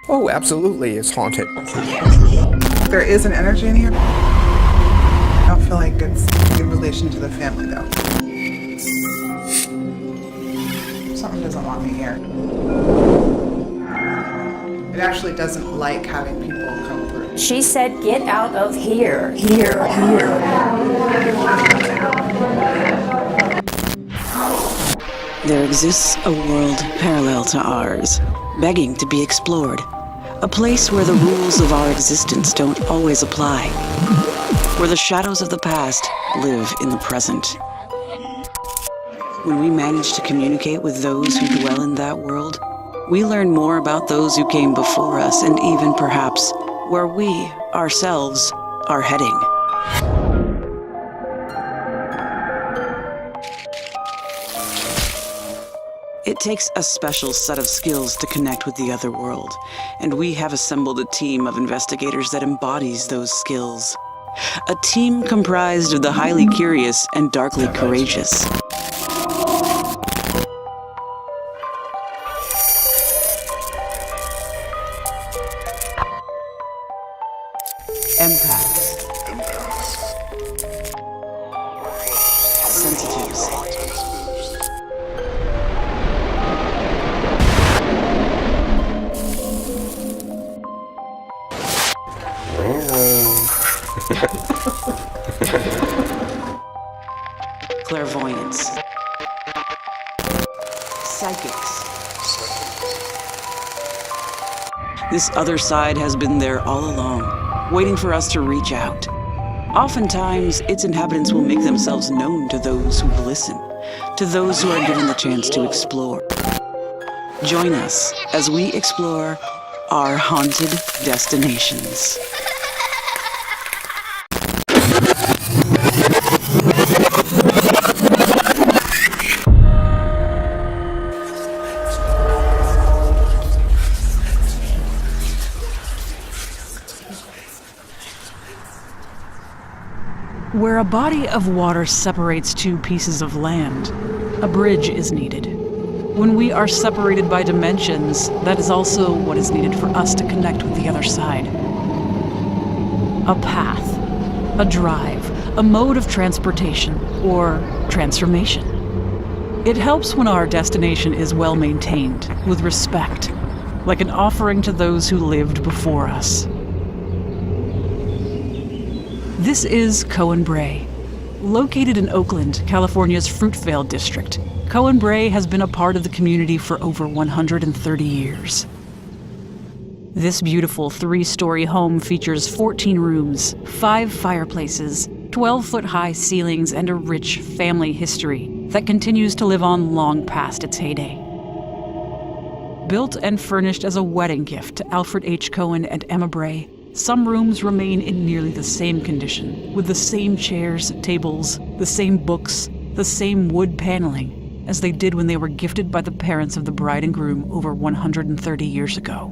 Oh, absolutely, it's haunted. There is an energy in here. I don't feel like it's in relation to the family, though. Something doesn't want me here. It actually doesn't like having people come through. She said, get out of here, here. There exists a world parallel to ours, begging to be explored. A place where the rules of our existence don't always apply. Where the shadows of the past live in the present. When we manage to communicate with those who dwell in that world, we learn more about those who came before us and even perhaps where we, ourselves, are heading. It takes a special set of skills to connect with the other world, and we have assembled a team of investigators that embodies those skills. A team comprised of the highly curious and darkly courageous. Empaths. Sensitives. Clairvoyance. Psychics. This other side has been there all along, waiting for us to reach out. Oftentimes, its inhabitants will make themselves known to those who listen, to those who are given the chance to explore. Join us as we explore our haunted destinations. Where a body of water separates two pieces of land, a bridge is needed. When we are separated by dimensions, that is also what is needed for us to connect with the other side. A path, a drive, a mode of transportation, or transformation. It helps when our destination is well maintained, with respect, like an offering to those who lived before us. This is Cohen-Bray. Located in Oakland, California's Fruitvale district, Cohen-Bray has been a part of the community for over 130 years. This beautiful 3-story home features 14 rooms, 5 fireplaces, 12-foot-high ceilings, and a rich family history that continues to live on long past its heyday. Built and furnished as a wedding gift to Alfred H. Cohen and Emma Bray, some rooms remain in nearly the same condition, with the same chairs, tables, the same books, the same wood paneling, as they did when they were gifted by the parents of the bride and groom over 130 years ago.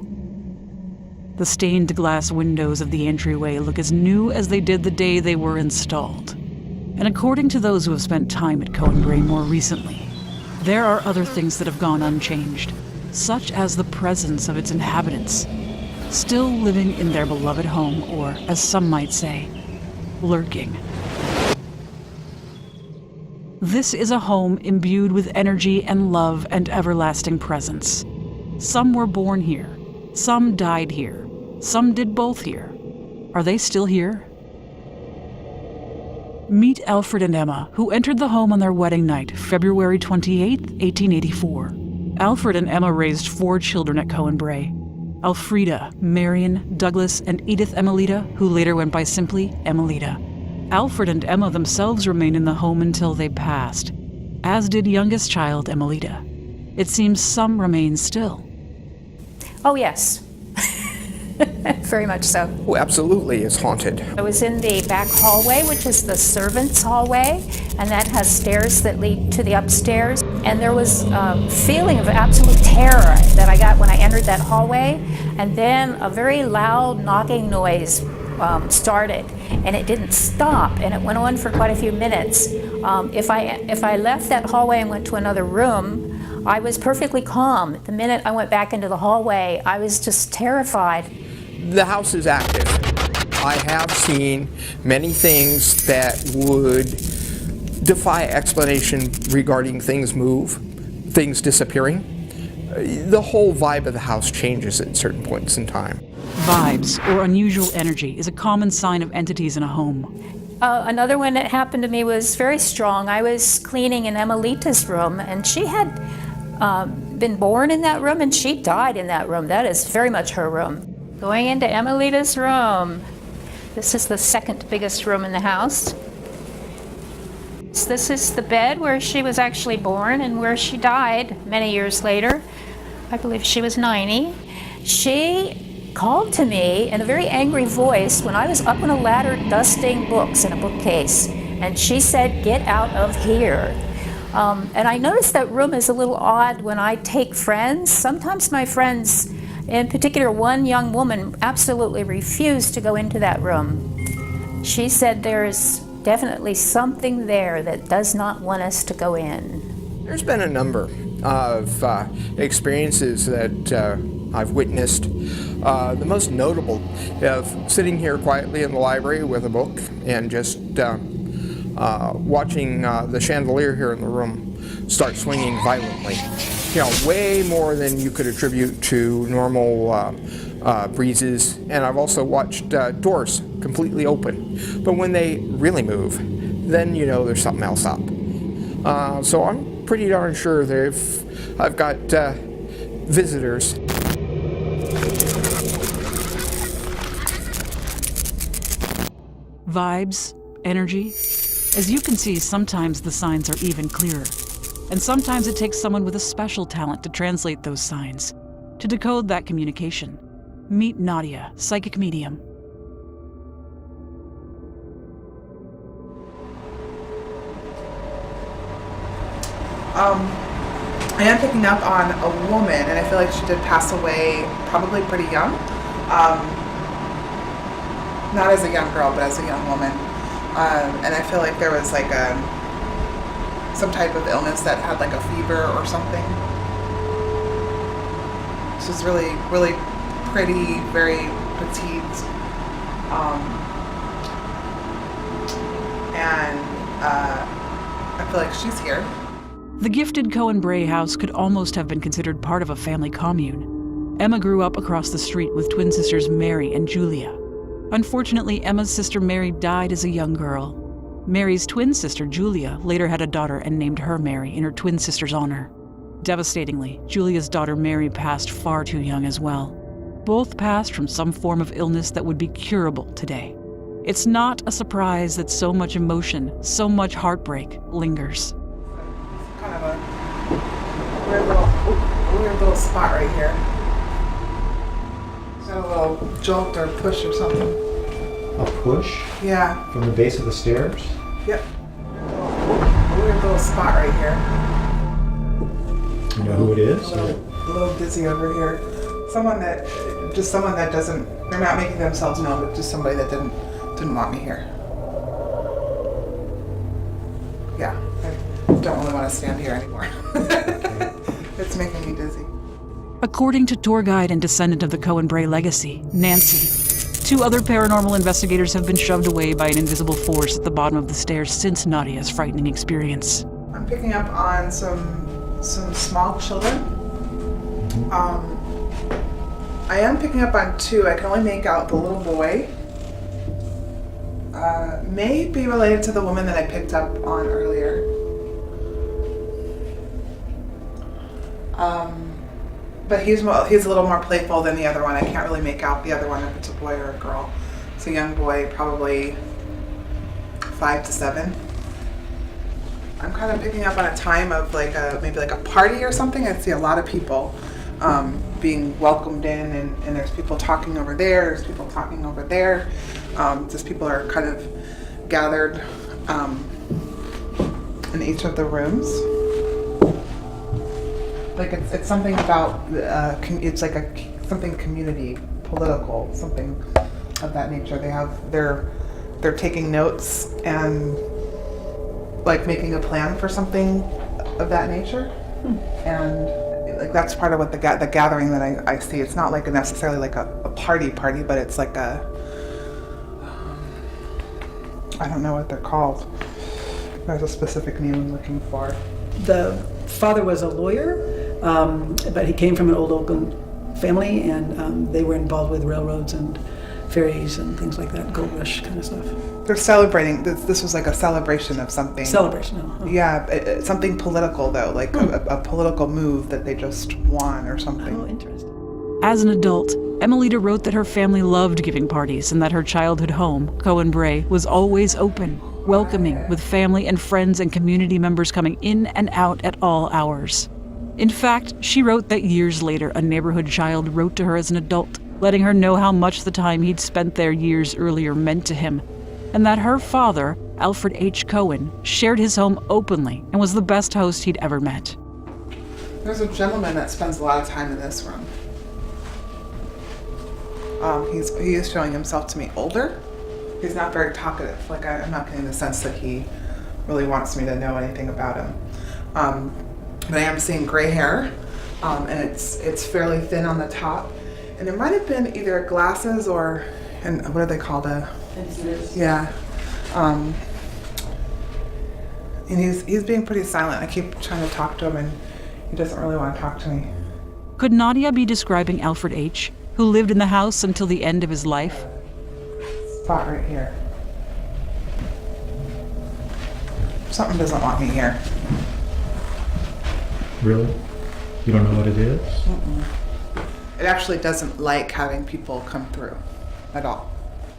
The stained glass windows of the entryway look as new as they did the day they were installed. And according to those who have spent time at Cohen-Bray more recently, there are other things that have gone unchanged, such as the presence of its inhabitants, still living in their beloved home, or, as some might say, lurking. This is a home imbued with energy and love and everlasting presence. Some were born here. Some died here. Some did both here. Are they still here? Meet Alfred and Emma, who entered the home on their wedding night, February 28, 1884. Alfred and Emma raised 4 children at Cohen-Bray. Elfrida, Marion, Douglas, and Edith Emmelita, who later went by simply Emmelita. Alfred and Emma themselves remained in the home until they passed, as did youngest child Emmelita. It seems some remain still. Oh, yes. Very much so. Oh, absolutely, it's haunted. I was in the back hallway, which is the servants' hallway, and that has stairs that lead to the upstairs. And there was a feeling of absolute terror that I got when I entered that hallway. And then a very loud knocking noise started, and it didn't stop, and it went on for quite a few minutes. If I left that hallway and went to another room, I was perfectly calm. The minute I went back into the hallway, I was just terrified. The house is active. I have seen many things that would defy explanation regarding things move, things disappearing. The whole vibe of the house changes at certain points in time. Vibes, or unusual energy, is a common sign of entities in a home. Another one that happened to me was very strong. I was cleaning in Emelita's room, and she had been born in that room, and she died in that room. That is very much her room. Going into Emelita's room. This is the second biggest room in the house. So this is the bed where she was actually born and where she died many years later. I believe she was 90. She called to me in a very angry voice when I was up on a ladder dusting books in a bookcase, and she said, "Get out of here." And I noticed that room is a little odd when I take friends. Sometimes my friends, in particular one young woman, absolutely refused to go into that room. She said there's definitely something there that does not want us to go in. There's been a number of experiences that I've witnessed. The most notable of sitting here quietly in the library with a book and just watching the chandelier here in the room start swinging violently. You know, way more than you could attribute to normal breezes. And I've also watched doors completely open. But when they really move, then you know there's something else up. So I'm pretty darn sure that I've got visitors. Vibes, energy. As you can see, sometimes the signs are even clearer. And sometimes it takes someone with a special talent to translate those signs, to decode that communication. Meet Nadia, psychic medium. I am picking up on a woman, and I feel like she did pass away probably pretty young. Not as a young girl, but as a young woman. And I feel like there was like some type of illness that had like a fever or something. She was really, really pretty, very petite. And I feel like she's here. The gifted Cohen-Bray house could almost have been considered part of a family commune. Emma grew up across the street with twin sisters Mary and Julia. Unfortunately, Emma's sister Mary died as a young girl. Mary's twin sister Julia later had a daughter and named her Mary in her twin sister's honor. Devastatingly, Julia's daughter Mary passed far too young as well. Both passed from some form of illness that would be curable today. It's not a surprise that so much emotion, so much heartbreak lingers. Kind of a weird little spot right here. Got a little jolt or push or something. A push? Yeah. From the base of the stairs? Yep. A weird little spot right here. You know who it is? A little dizzy over here. Someone that doesn't, they're not making themselves known, but just somebody that didn't want me here. Yeah, I don't really want to stand here anymore. It's making me dizzy. According to tour guide and descendant of the Cohen-Bray legacy, Nancy, 2 other paranormal investigators have been shoved away by an invisible force at the bottom of the stairs since Nadia's frightening experience. I'm picking up on some small children. I am picking up on 2. I can only make out the little boy. May be related to the woman that I picked up on earlier. But he's a little more playful than the other one. I can't really make out the other one if it's a boy or a girl. It's a young boy, probably 5 to 7. I'm kind of picking up on a time of maybe a party or something. I see a lot of people being welcomed in, and there's people talking over there, there's people talking over there. Just people are kind of gathered in each of the rooms. Like it's something about it's like something community, political, something of that nature. They're taking notes and like making a plan for something of that nature. And like that's part of what the gathering that I see. It's not like necessarily like a party, but it's like a, I don't know what they're called. There's a specific name I'm looking for. The father was a lawyer, but he came from an old Oakland family, and they were involved with railroads and ferries and things like that, gold rush kind of stuff. They're celebrating. This was like a celebration of something. Celebration. Oh. Yeah, something political though, like a political move that they just won or something. Oh, interesting. As an adult, Emelita wrote that her family loved giving parties and that her childhood home, Cohen-Bray, was always open, welcoming, with family and friends and community members coming in and out at all hours. In fact, she wrote that years later, a neighborhood child wrote to her as an adult, letting her know how much the time he'd spent there years earlier meant to him, and that her father, Alfred H. Cohen, shared his home openly and was the best host he'd ever met. There's a gentleman that spends a lot of time in this room. He is showing himself to me older. He's not very talkative. Like I'm not getting the sense that he really wants me to know anything about him. But I am seeing gray hair, and it's fairly thin on the top. And there might have been either glasses or, and what are they called? Yeah. And he's being pretty silent. I keep trying to talk to him, and he doesn't really want to talk to me. Could Nadia be describing Alfred H., who lived in the house until the end of his life? Spot right here. Something doesn't want me here. Really? You don't know what it is? It actually doesn't like having people come through at all.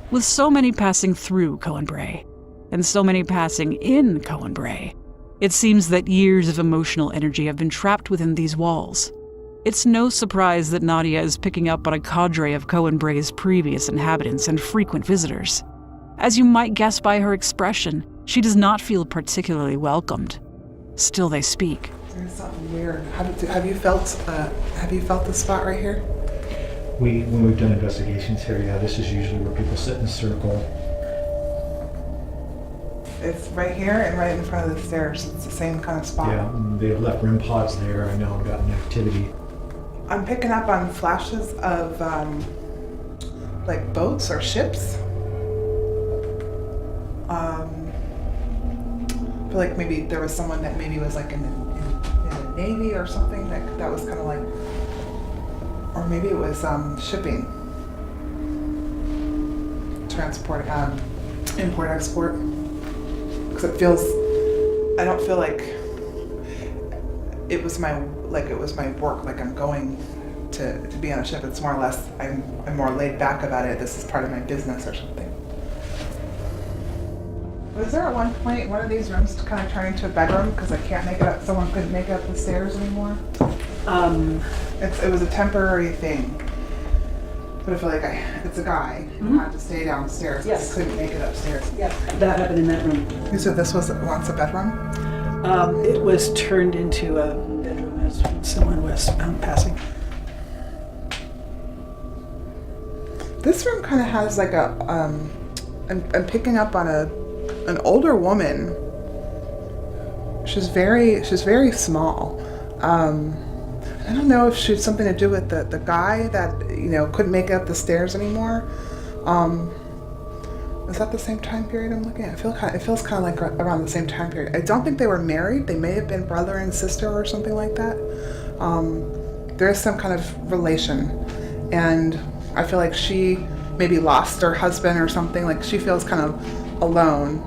With so many passing through Cohen-Bray, and so many passing in Cohen-Bray, it seems that years of emotional energy have been trapped within these walls. It's no surprise that Nadia is picking up on a cadre of Cohen-Bray's previous inhabitants and frequent visitors. As you might guess by her expression, she does not feel particularly welcomed. Still they speak. There's something weird. Have you felt the spot right here? When we've done investigations here, yeah, this is usually where people sit in a circle. It's right here and right in front of the stairs. It's the same kind of spot. Yeah, they've left REM pods there. I know I've gotten activity. I'm picking up on flashes of like boats or ships. I feel like maybe there was someone that maybe was like in the Navy or something that was kind of like, or maybe it was shipping, transport, import export. Because it feels, I don't feel like it was my work. Like I'm going to be on a ship. It's more or less I'm more laid back about it. This is part of my business or something. Was there at one point one of these rooms kind of turned into a bedroom because I can't make it up? Someone couldn't make it up the stairs anymore. It was a temporary thing. But I feel like it's a guy who had to stay downstairs. Yes. He couldn't make it upstairs. Yeah, that happened in that room. You said this was once a bedroom? It was turned into a bedroom as someone was passing. This room kind of has like a, I'm picking up on an older woman. She's very small. I don't know if she had something to do with the guy that, couldn't make it up the stairs anymore. Is that the same time period I'm looking at? It feels kind of like around the same time period. I don't think they were married. They may have been brother and sister or something like that. There is some kind of relation. And I feel like she maybe lost her husband or something. Like she feels kind of alone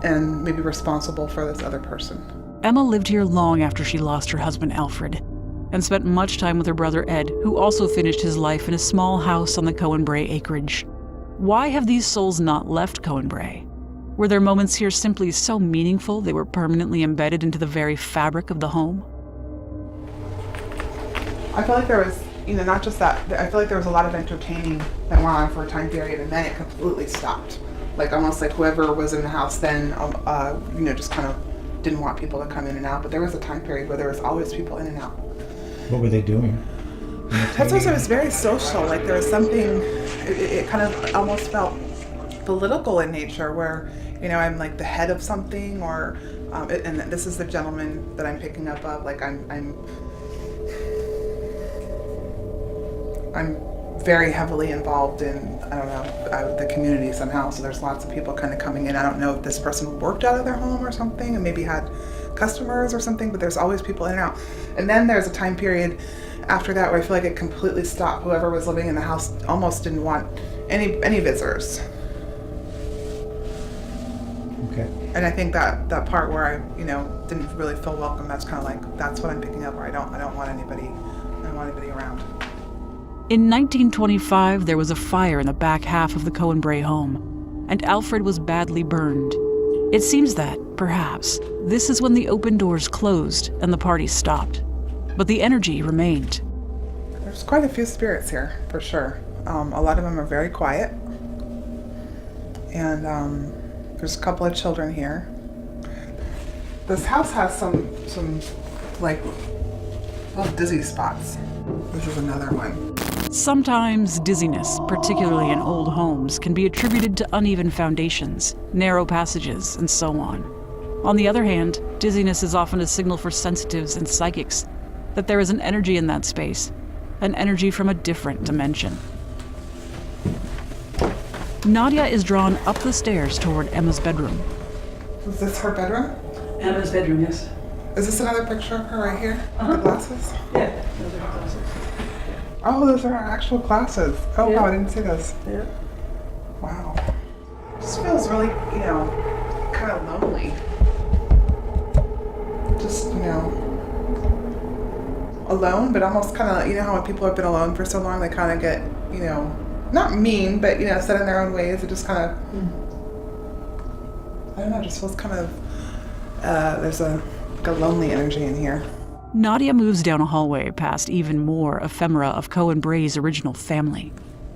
and maybe responsible for this other person. Emma lived here long after she lost her husband Alfred, and spent much time with her brother Ed, who also finished his life in a small house on the Cohen-Bray acreage. Why have these souls not left Cohen-Bray? Were their moments here simply so meaningful they were permanently embedded into the very fabric of the home? I feel like there was, not just that, I feel like there was a lot of entertaining that went on for a time period, and then it completely stopped. Like almost like whoever was in the house then, just kind of didn't want people to come in and out. But there was a time period where there was always people in and out. What were they doing? That's also, it was very social. Like there was something, it kind of almost felt political in nature where, I'm like the head of something, or And this is the gentleman that I'm picking up of. Like I'm very heavily involved in, I don't know, the community somehow. So there's lots of people kind of coming in. I don't know if this person worked out of their home or something and maybe had customers or something, but there's always people in and out. And then there's a time period after that where I feel like it completely stopped. Whoever was living in the house almost didn't want any visitors. Okay. And I think that part where I, didn't really feel welcome, that's kind of like, that's what I'm picking up, where I don't want anybody around. In 1925, there was a fire in the back half of the Cohen-Bray home, and Alfred was badly burned. It seems that, perhaps, this is when the open doors closed and the party stopped. But the energy remained. There's quite a few spirits here, for sure. A lot of them are very quiet. And there's a couple of children here. This house has some like, little dizzy spots. This is another one. Sometimes dizziness, particularly in old homes, can be attributed to uneven foundations, narrow passages, and so on. On the other hand, dizziness is often a signal for sensitives and psychics that there is an energy in that space, an energy from a different dimension. Nadia is drawn up the stairs toward Emma's bedroom. Is this her bedroom? Emma's bedroom, yes. Is this another picture of her right here? The glasses? Yeah, those are her glasses. Oh, those are her actual glasses. Oh, Yeah. wow, I didn't see those. Yeah. Wow. Just feels really, kind of lonely. Just, alone, but almost kind of, how when people have been alone for so long, they kind of get, not mean, but, set in their own ways. It just kind of, I don't know, it just feels kind of, there's a lonely energy in here. Nadia moves down a hallway past even more ephemera of Cohen-Bray's original family.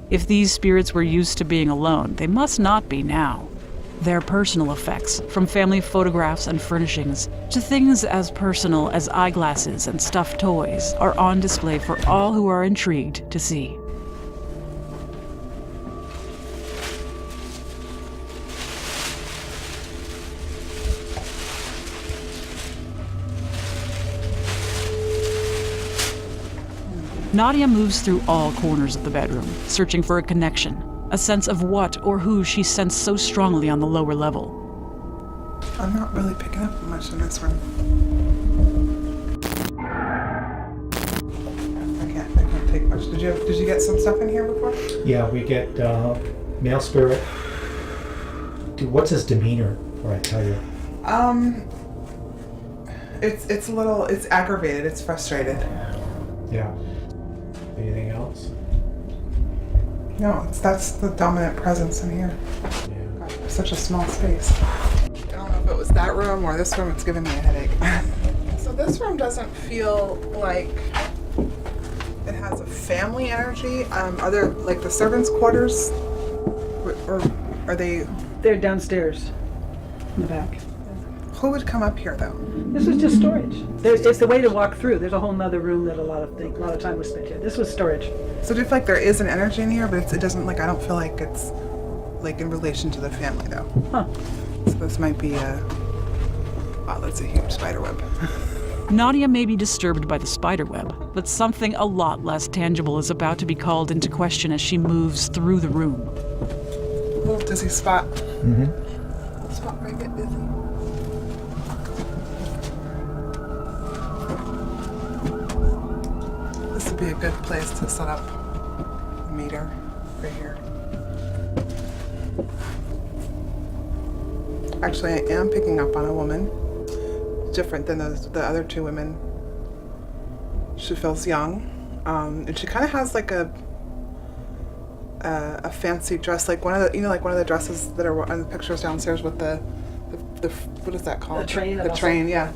If these spirits were used to being alone, they must not be now. Their personal effects, from family photographs and furnishings to things as personal as eyeglasses and stuffed toys, are on display for all who are intrigued to see. Nadia moves through all corners of the bedroom, searching for a connection, a sense of what or who she sensed so strongly on the lower level. I'm not really picking up much in this room. I can't take much. Did you get some stuff in here before? Yeah, we get male spirit. Dude, what's his demeanor? Or I tell you. It's aggravated. It's frustrated. Yeah. Anything else? No, that's the dominant presence in here. Yeah. God, such a small space. I don't know if it was that room or this room. It's giving me a headache. So this room doesn't feel like it has a family energy. Are there like the servants' quarters, or are they? They're downstairs in the back. Who would come up here though? This was just storage. It's the way to walk through. There's a whole nother room that a lot of time was spent here. This was storage. So do you feel like there is an energy in here, but it doesn't, like, I don't feel like it's like in relation to the family though. Huh. So this might be wow, that's a huge spider web. Nadia may be disturbed by the spiderweb, but something a lot less tangible is about to be called into question as she moves through the room. A little dizzy spot. Mm-hmm. Spot where I get dizzy. This would be a good place to set up a meter right here. Actually, I am picking up on a woman. Different than the other two women. She feels young, and she kind of has like a fancy dress, like one of the dresses that are on the pictures downstairs with the what is that called? The train. The train, yeah.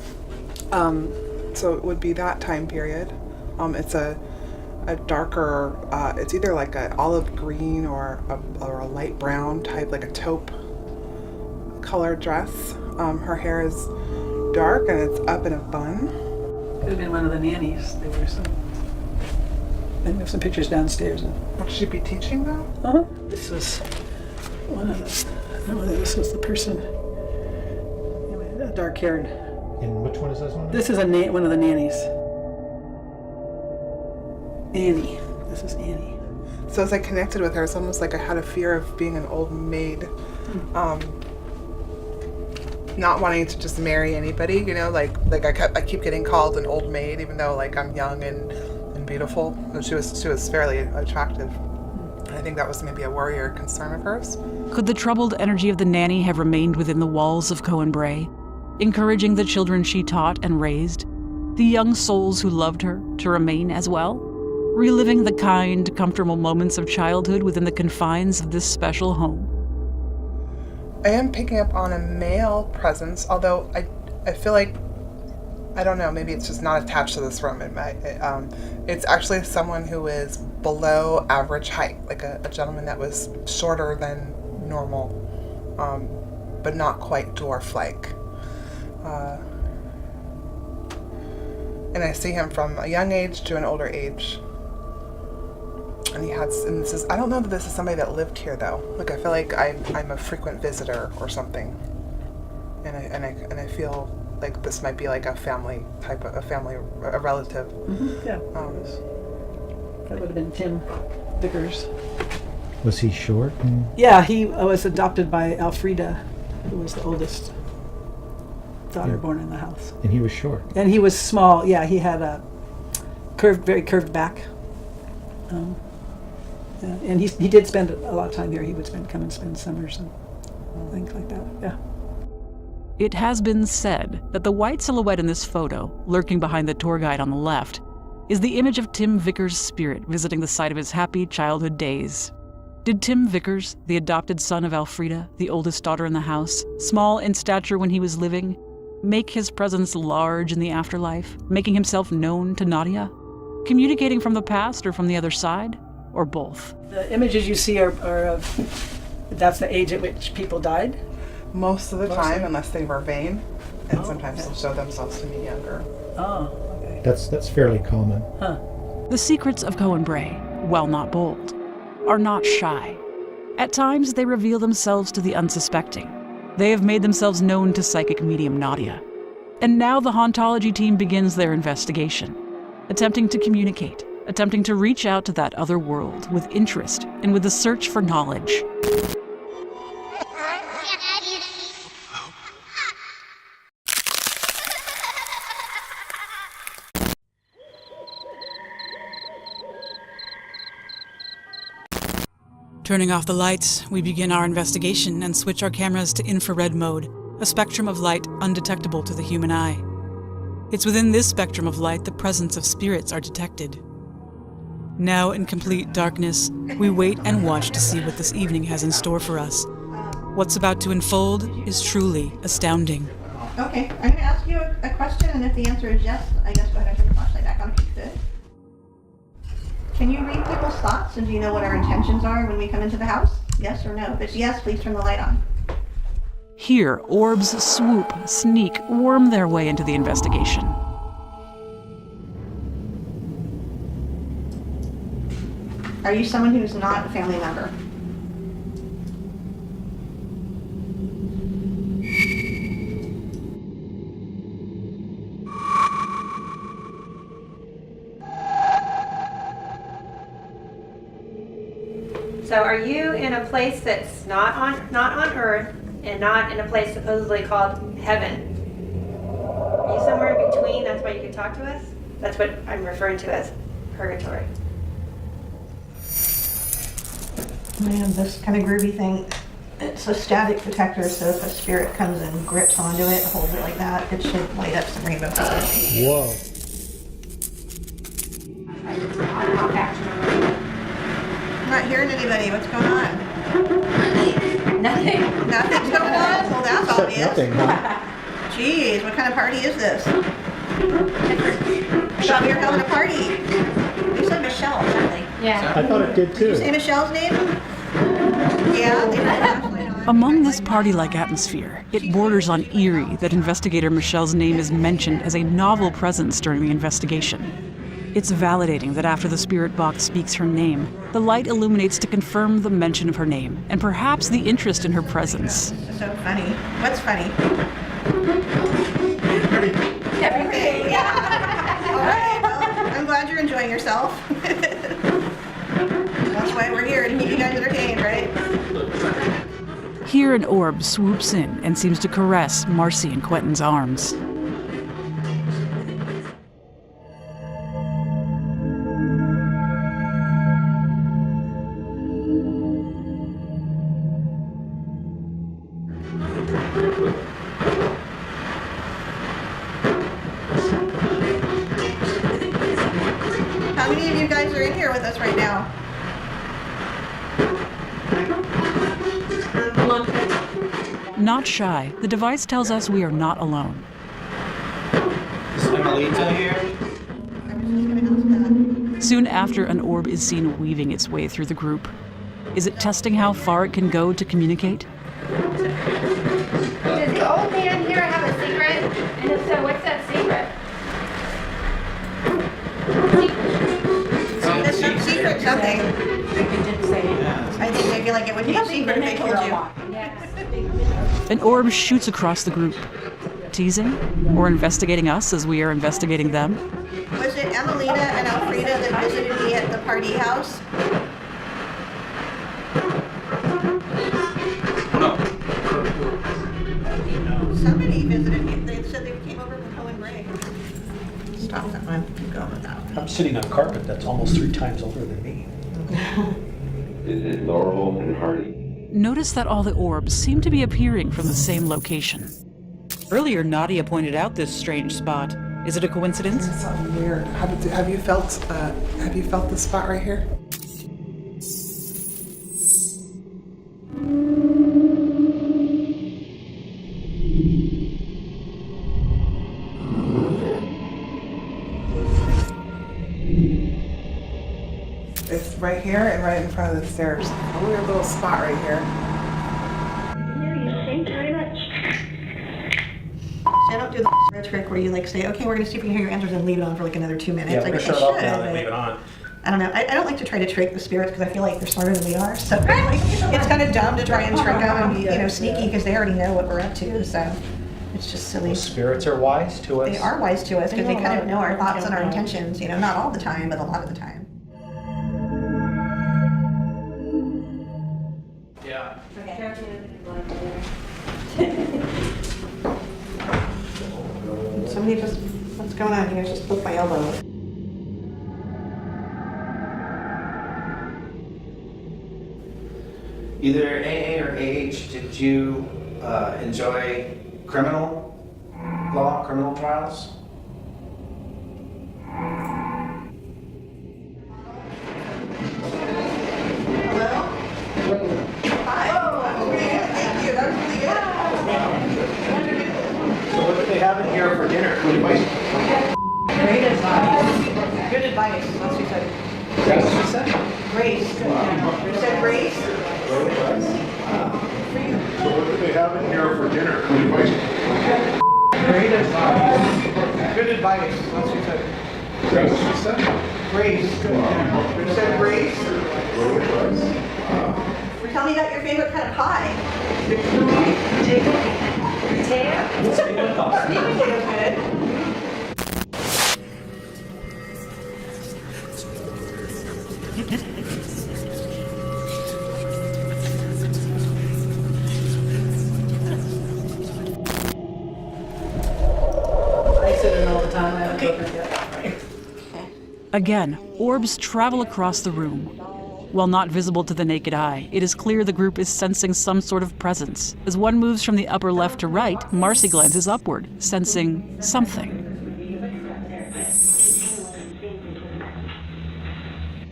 So it would be that time period. It's a darker. It's either like an olive green or a light brown type, like a taupe colored dress. Her hair is dark and it's up in a bun. Could have been one of the nannies. There were some. And we have some pictures downstairs. Would she be teaching though? Uh-huh. This was one of the. I don't know whether this was the person. Anyway, dark-haired. And which one is this one? This is one of the nannies. Annie. This is Annie. So as I connected with her, it's almost like I had a fear of being an old maid. Not wanting to just marry anybody, you know, like I keep getting called an old maid, even though like I'm young and beautiful. And she was fairly attractive. And I think that was maybe a worry or concern of hers. Could the troubled energy of the nanny have remained within the walls of Cohen-Bray, encouraging the children she taught and raised, the young souls who loved her, to remain as well, reliving the kind, comfortable moments of childhood within the confines of this special home? I am picking up on a male presence, although I feel like, I don't know, maybe it's just not attached to this room. It's actually someone who is below average height, like a gentleman that was shorter than normal, but not quite dwarf-like. And I see him from a young age to an older age. And this is, I don't know that this is somebody that lived here though. Like I feel like I'm a frequent visitor or something. And I feel like this might be like a relative. Mm-hmm. Yeah. That would have been Tim Vickers. Was he short? Yeah, he was adopted by Alfreda, who was the oldest daughter born in the house. And he was short. And he was small. Yeah, he had a very curved back. And he did spend a lot of time here. He would come and spend summers and things like that. Yeah. It has been said that the white silhouette in this photo, lurking behind the tour guide on the left, is the image of Tim Vickers' spirit visiting the site of his happy childhood days. Did Tim Vickers, the adopted son of Alfreda, the oldest daughter in the house, small in stature when he was living, make his presence large in the afterlife, making himself known to Nadia? Communicating from the past or from the other side? Or both? The images you see are of, that's the age at which people died? Most of the time, unless they were vain. And sometimes they'll show themselves to me younger. Oh, okay. That's fairly common. Huh. The secrets of Cohen-Bray, while not bold, are not shy. At times, they reveal themselves to the unsuspecting. They have made themselves known to psychic medium Nadia. And now the hauntology team begins their investigation, attempting to communicate, attempting to reach out to that other world with interest and with a search for knowledge. Turning off the lights, we begin our investigation and switch our cameras to infrared mode, a spectrum of light undetectable to the human eye. It's within this spectrum of light the presence of spirits are detected. Now in complete darkness, we wait and watch to see what this evening has in store for us. What's about to unfold is truly astounding. Okay, I'm going to ask you a question, and if the answer is yes, I guess go ahead and turn the flashlight back on if you could. Can you read people's thoughts, and do you know what our intentions are when we come into the house? Yes or no? If it's yes, please turn the light on. Here, orbs swoop, sneak, worm their way into the investigation. Are you someone who's not a family member? So are you in a place that's not on Earth and not in a place supposedly called heaven? Are you somewhere in between? That's why you can talk to us? That's what I'm referring to as purgatory. Man, this kind of groovy thing, it's a static detector, so if a spirit comes and grips onto it, holds it like that, it should light up some rainbow colors. Whoa. I'm not hearing anybody. What's going on? Nothing. Nothing's going on? Well, that's obvious. Nothing, huh? Jeez, what kind of party is this? I thought we were having a party. You said Michelle, something. Yeah. I thought it did Did you say too. Michelle's name? Yeah, they were. Among this party-like atmosphere, it borders on eerie that investigator Michelle's name is mentioned as a novel presence during the investigation. It's validating that after the spirit box speaks her name, the light illuminates to confirm the mention of her name and perhaps the interest in her presence. So funny. What's funny? enjoying yourself. That's why we're here, to keep you guys entertained, right? Here an orb swoops in and seems to caress Marcy and Quentin's arms. How many of you guys are in here with us right now? Not shy, the device tells us we are not alone. Is Emilita here? Soon after, an orb is seen weaving its way through the group. Is it testing how far it can go to communicate? Does the old man here have a secret? And if so, what's that secret? There's some secret something. I think they feel like it would be a secret if they told you. An orb shoots across the group, teasing or investigating us as we are investigating them. Was it Emelina and Elfrida that visited me at the party house? Somebody visited me. They said they came over from Cohen-Bray. Stop that one. Keep going with that. I'm sitting on carpet that's almost 3 times older than me. Is it Laurel and Hardy? Notice that all the orbs seem to be appearing from the same location. Earlier, Nadia pointed out this strange spot. Is it a coincidence? It's something weird. Have you felt this spot right here? It's right here and right in front of the stairs. A weird little spot right here. Thank you very much. I don't do the trick where you like say, okay, we're gonna see if we can hear your answers and leave it on for like another 2 minutes. Yeah, like, we're I gonna shut it off should, now but and leave it on. I don't know. I don't like to try to trick the spirits because I feel like they're smarter than we are. So like, it's kind of dumb to try and trick them and be, sneaky because they already know what we're up to. So it's just silly. Well, spirits are wise to us. They are wise to us because they kind of know our thoughts and our intentions. Not all the time, but a lot of the time. Yeah. Somebody just, what's going on here? Just poked my elbow. Either AA or AH, did you enjoy criminal law, criminal trials? Hello? Hi. Oh, thank you. That was really good. So what do they have in here for dinner? What advice? Great advice. Good advice. That's what she said. That's what she said. Grace. You said grace? So what do they have in here for dinner? What advice? Great advice. Good advice. That's what she said. That's what she said. Grace. You said grace? Tell me about your favorite kind of pie. Potato? Sweet potato's good. I sit in all the time. I haven't broken it yet. Again, orbs travel across the room. While not visible to the naked eye, it is clear the group is sensing some sort of presence. As one moves from the upper left to right, Marcy glances upward, sensing something.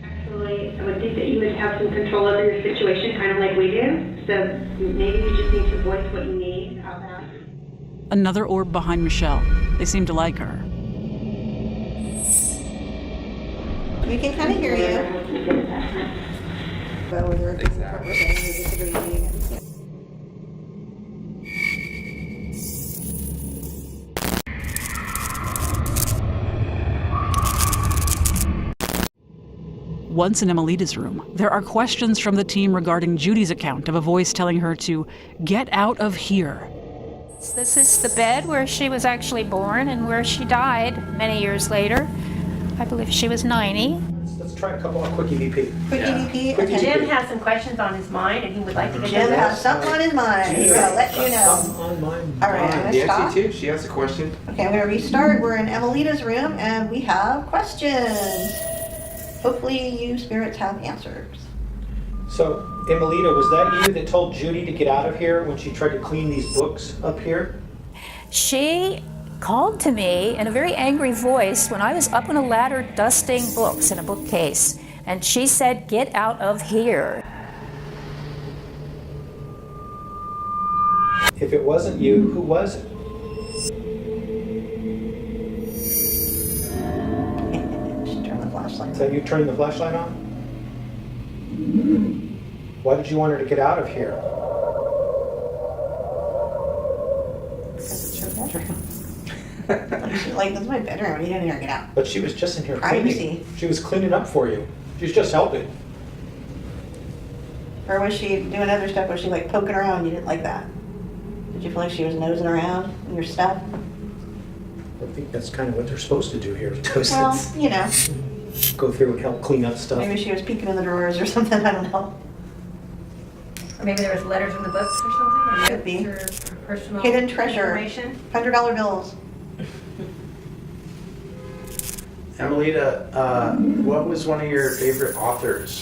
Actually, I would think that you would have some control over your situation, kind of like we do. So maybe you just need to voice what you need out loud. Another orb behind Michelle. They seem to like her. We can kind of hear you. Exactly. Once in Emelita's room, there are questions from the team regarding Judy's account of a voice telling her to get out of here. This is the bed where she was actually born and where she died many years later. I believe she was 90. Let's try a quick EVP. Quick EVP. Quick Okay. Jim has some questions on his mind and he would like to get Jim those has something on his mind. He's gonna let you know. On my mind. All right, I'm gonna stop. Nancy too, she has a question. Okay, I'm gonna restart. We're in Emelita's room and we have questions. Hopefully you spirits have answers. So, Emelita, was that you that told Judy to get out of here when she tried to clean these books up here? She called to me in a very angry voice when I was up on a ladder dusting books in a bookcase, and she said, "Get out of here." If it wasn't you, who was it? Just turn the flashlight. Is that you turning the flashlight on? Why did you want her to get out of here? Because it's your bedroom. Like, this is my bedroom. You didn't hear her get out. But she was just in here Privacy. cleaning. She was cleaning up for you. She's just helping. Or was she doing other stuff? Was she like poking around? You didn't like that? Did you feel like she was nosing around in your stuff? I think that's kind of what they're supposed to do here. Well, you know, Go through and help clean up stuff. maybe she was peeking in the drawers or something. I don't know. Or maybe there was letters in the books or something? Or Could be. notes or personal Hidden treasure. information? $100 bills. Emelita, what was one of your favorite authors?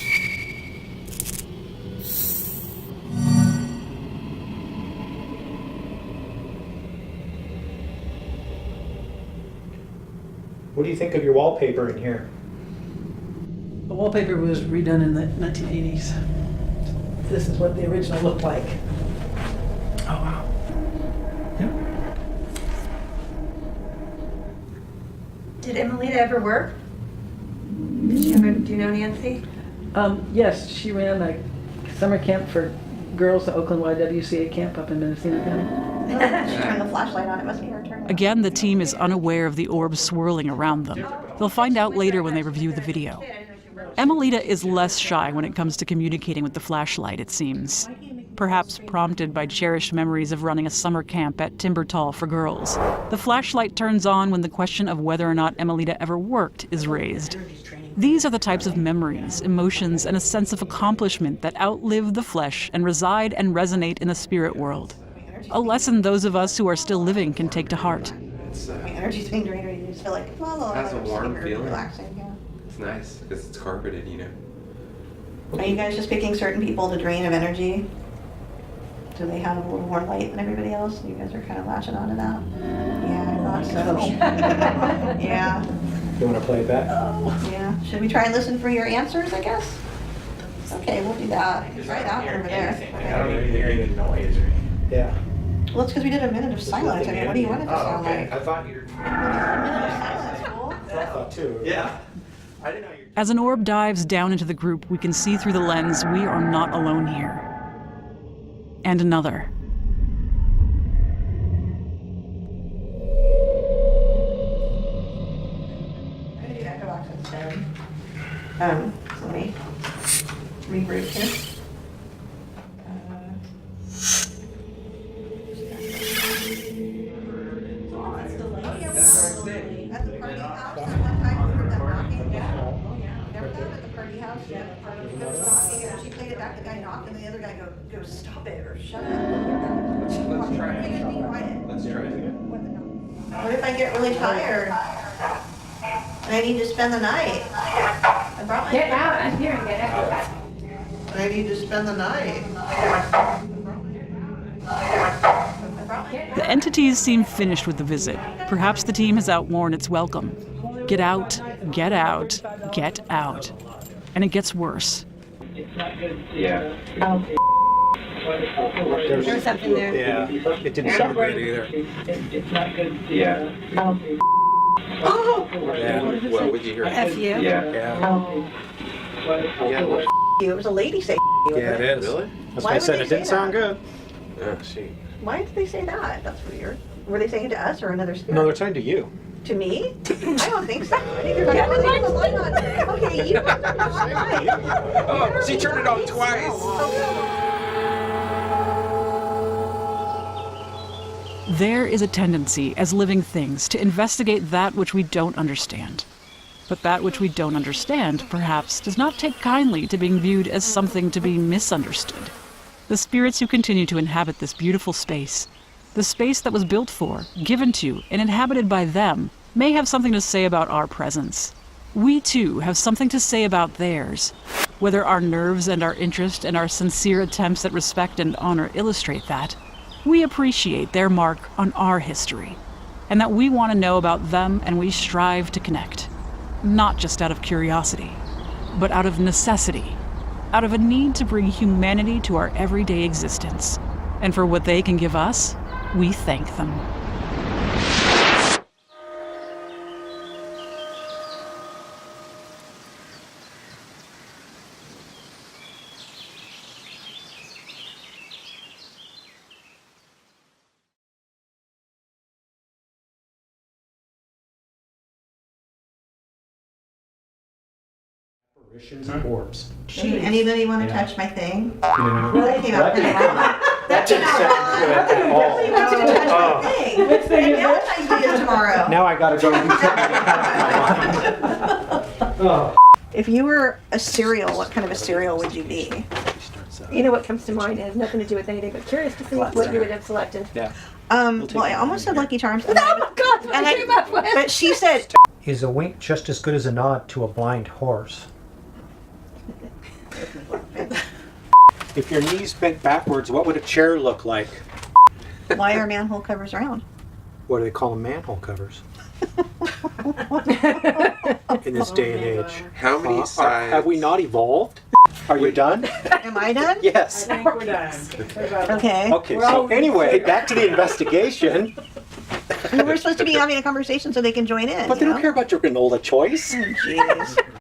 What do you think of your wallpaper in here? The wallpaper was redone in the 1980s. This is what the original looked like. Oh, wow. Did Emelita ever work? Did she ever, do you know Nancy? Yes, she ran a summer camp for girls, the Oakland YWCA camp up in Mendocino County. She turned the flashlight on. It must be her turn. Again, the team is unaware of the orbs swirling around them. They'll find out later when they review the video. Emelita is less shy when it comes to communicating with the flashlight, it seems. Perhaps prompted by cherished memories of running a summer camp at Timbertall for girls. The flashlight turns on when the question of whether or not Emelita ever worked is raised. These are the types of memories, emotions, and a sense of accomplishment that outlive the flesh and reside and resonate in the spirit world. A lesson those of us who are still living can take to heart. My energy's being drained, or you just feel like, oh, Has a warm feeling. relaxing. Yeah. It's nice because it's carpeted, you know. Are you guys just picking certain people to drain of energy? Do they have a little more light than everybody else? You guys are kind of latching onto that? Yeah, I thought so. Yeah. You want to play it back? Yeah. Should we try and listen for your answers, I guess? Okay, we'll do that. Try that one over there. I don't even hear any noise or anything. Yeah. Well, it's because we did a minute of silence. I mean, what do you want it to Oh, sound okay. like? I thought you were. A minute of silence, cool. I thought too. Yeah. I didn't know you. As an orb dives down into the group, we can see through the lens we are not alone here. And another. I'm gonna do echo box instead. Let me regroup here. At the party house, one time we heard that knocking. Remember that at the party house? Yeah. There was knocking, and she played it back. The guy knocked, and the other guy go stop it or shut up. Let's try it. Just be quiet. Let's try it. What if I get really tired and I need to spend the night? I brought my. Get out, I'm hearing it. I need to spend the night. The entities seem finished with the visit. Perhaps the team has outworn its welcome. Get out, get out, get out. And it gets worse. Yeah. There's something there. Yeah. It didn't sound good either. It's not good. Yeah. Oh! Yeah. What would you hear? F you. Yeah. It was a lady say. Yeah, it is. Really? That's Why why I would said they it didn't say sound that? good. Oh, she. Why did they say that? That's weird. Were they saying it to us or another spirit? No, they're saying to you. To me? I don't think so. I think there's everything was going on. Okay, you guys are not right. Oh, she turned it on twice. There is a tendency as living things to investigate that which we don't understand. But that which we don't understand, perhaps, does not take kindly to being viewed as something to be misunderstood. The spirits who continue to inhabit this beautiful space, the space that was built for, given to, and inhabited by them, may have something to say about our presence. We, too, have something to say about theirs. Whether our nerves and our interest and our sincere attempts at respect and honor illustrate that, we appreciate their mark on our history, and that we want to know about them and we strive to connect. Not just out of curiosity, but out of necessity, out of a need to bring humanity to our everyday existence. And for what they can give us, we thank them. Apparitions and orbs. Anybody want to touch my thing? That came out pretty wrong. That didn't sound good at all. Anybody wants to touch my thing? Which thing is Now it? it's ideas tomorrow. Now I gotta go do something to my mind. If you were a cereal, what kind of a cereal would you be? You know what comes to mind? It has nothing to do with anything, but curious to see what you would have selected. Yeah. Well, I almost said Lucky Charms. Oh my God, what came up with? But she said, Is a wink just as good as a nod to a blind horse? If your knees bent backwards, what would a chair look like? why are manhole covers round? What do they call them? Manhole covers. In this day and age. How many sides? Have we not evolved? Are you done? Am I done? Yes. I think we're done. Okay. Okay, so anyway, back to the investigation. We're supposed to be having a conversation so they can join in. But they you don't know? care about your granola choice. Oh, jeez.